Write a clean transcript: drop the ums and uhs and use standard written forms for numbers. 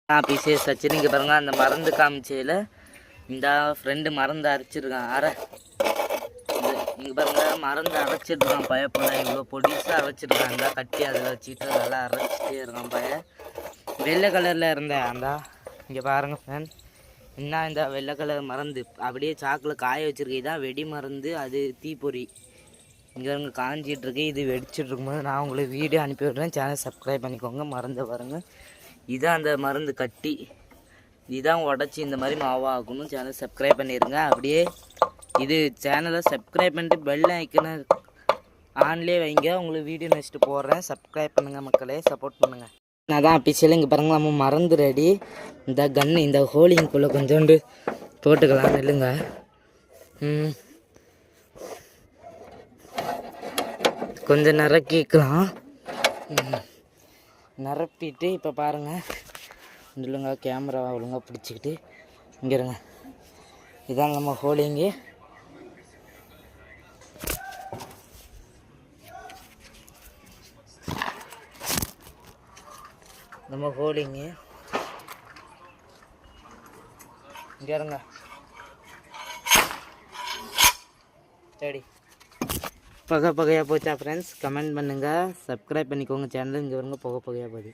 pieces வச்சு நீங்கள் பாருங்கள் அந்த மருந்து காமிச்சையில் இந்த ஃப்ரெண்டு மருந்து அரைச்சிருக்கான் நீங்கள் பாருங்கள் மருந்து அரைச்சிட்ருக்கான் போல இவ்வளோ பொடிசாக அரைச்சிருக்கான் கட்டி அதில் வச்சுட்டு நல்லா அரைச்சிட்டே இருக்கான் வெள்ளை கலரில் இருந்தேன் இங்கே பாருங்கள் ஃப்ரெண்ட் என்ன இந்த வெள்ளை கலர் மருந்து அப்படியே சாக்கில் காய வச்சுருக்கு இதான் வெடி மருந்து அது தீப்பொறி இங்கே காஞ்சிட்ருக்கு இது வெடிச்சிட்ருக்கும்போது நான் உங்களுக்கு வீடியோ அனுப்பி விட்றேன் சேனல் சப்ஸ்கிரைப் பண்ணிக்கோங்க மருந்தை பாருங்கள் இதான் அந்த மருந்து கட்டி இதான் உடச்சி இந்த மாதிரி மாவாகணும் சேனல் சப்ஸ்கிரைப் பண்ணிடுங்க அப்படியே இது சேனலை சப்ஸ்கிரைப் பண்ணிட்டு பெல் ஐக்கனை ஆன்லேயே வைங்க உங்களுக்கு வீடியோ நெக்ஸ்ட்டு போடுறேன் சப்ஸ்கிரைப் பண்ணுங்கள் மக்களே சப்போர்ட் பண்ணுங்கள் நான் தான் அபிஷியல் இங்கே பாருங்கள் நம்ம மறந்து ரெடி இந்த கன்று இந்த ஹோலிங்குள்ளே கொஞ்சோண்டு போட்டுக்கலாம் இல்லைங்க கொஞ்சம் நிரக்கிக்கலாம் நிரப்பிட்டு இப்போ பாருங்கள் இல்லைங்க கேமரா ஒழுங்காக பிடிச்சிக்கிட்டு இங்கே இருங்க இதான் நம்ம ஹோலிங்கு நம்ம ஹோலிங்கு இங்கே இருங்க சரி புகையாக போச்சா ஃப்ரெண்ட்ஸ் கமெண்ட் பண்ணுங்கள் சப்ஸ்கிரைப் பண்ணிக்கோங்க சேனல் இங்கே வருங்க புகையாக போகுது